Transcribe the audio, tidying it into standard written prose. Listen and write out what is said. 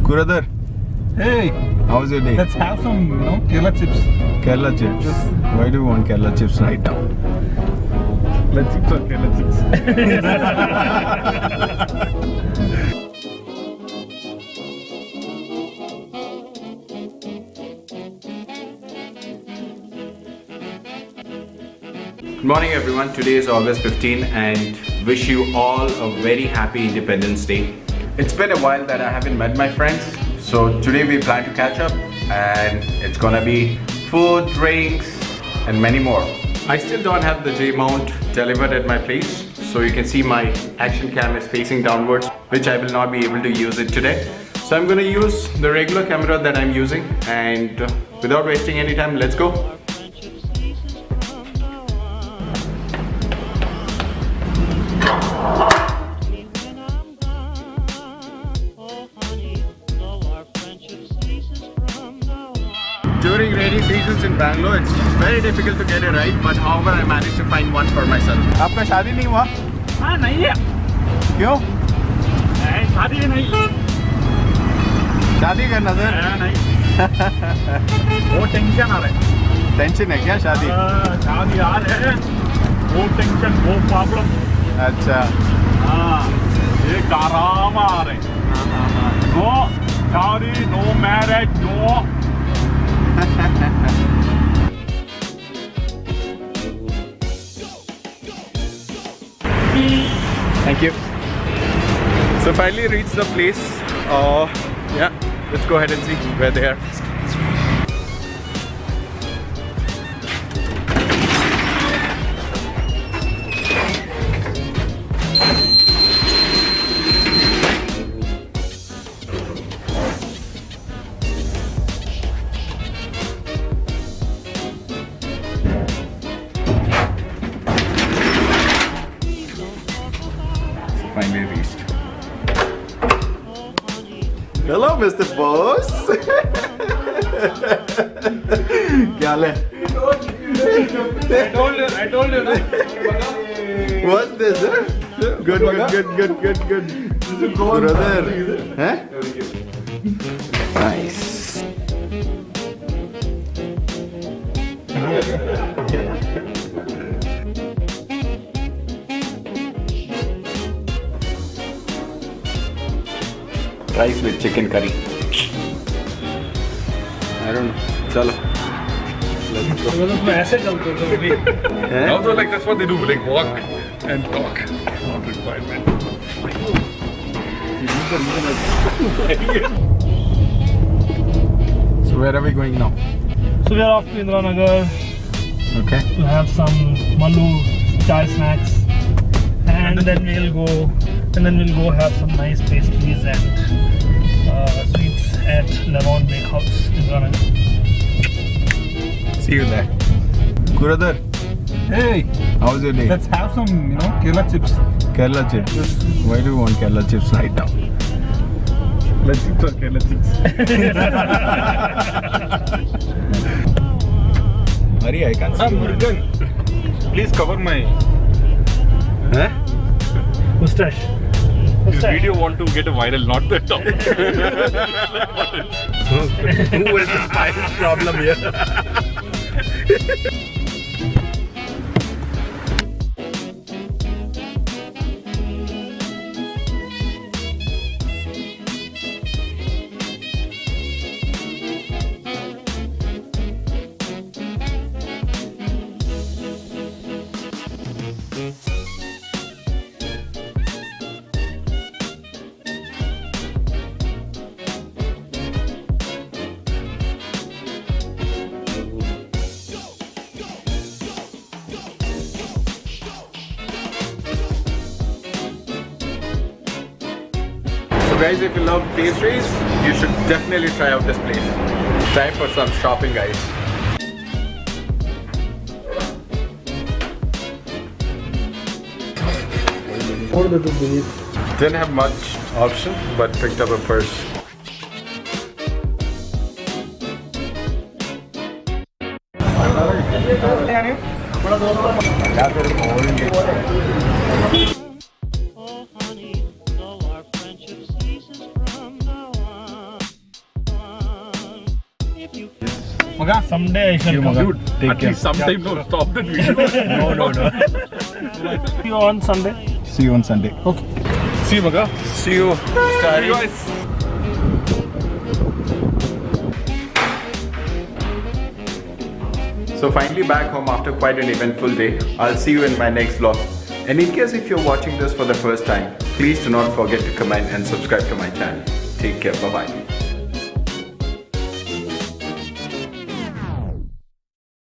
Brother, Hey, how's your day? let's have some, Kerala chips. Kerala chips. Yes. Why do you want Kerala chips right now? Let's eat some Kerala chips. Good morning everyone, today is August 15 and wish you all a very happy Independence Day. It's been a while that I haven't met my friends, so today we plan to catch up and it's gonna be food, drinks and many more. I still don't have the J-mount delivered at my place, so you can see my action cam is facing downwards, which I will not be able to use it today. So I'm gonna use the regular camera that I'm using and without wasting any time, let's go. During rainy seasons in Bangalore, it's very difficult to get it right, but however I managed to find one for myself. आपका शादी नहीं हुआ? हाँ नहीं है क्यों? शादी नहीं शादी करना सर? नहीं वो टेंशन आ रहा है टेंशन है क्या शादी? शादी आ रहे हैं वो टेंशन वो प्रॉब्लम अच्छा हाँ ये ड्रामा आ रहे नो शादी no marriage no Thank you. So finally reached the place. Yeah, let's go ahead and see where they are. Finally reached. Hello, Mr. Boss. क्या हाल है? I told you What's this? Huh? Good. Brother, huh? Nice. Rice with chicken curry. I don't know. Chalo. Let's go. ऐसे चलते थे अभी Also, like that's what they do, like walk and talk. Not requirement. So where are we going now? So we are off to Indranagar Okay. to have some Mallu chai snacks and then we'll go have some nice pastries and sweets at Lavonne Bakehouse in Indranagar. See you there. Brother, Hey, how's your day? let's have some, Kerala chips. Kerala chips. Why do you want Kerala chips right now? Let's eat some Kerala chips. Hurry, I can't see. Murugan, please cover my Huh? mustache. This video want to get a viral, not the top. Who is the pirate problem here? Guys, if you love pastries, you should definitely try out this place. Time for some shopping, guys. Didn't have much option, but picked up a purse. Oh honey, though our friendship ceases from now on. Maga. Someday I shall See you, come. Maga. Dude, Take at care. least sometime, no, stop that video. No. See you on Sunday. See you on Sunday. Okay. See you, Maga. See you, Mr. Hari. Guys. So finally back home after quite an eventful day. I'll see you in my next vlog. And in case if you're watching this for the first time, please do not forget to comment and subscribe to my channel. Take care. Bye-bye.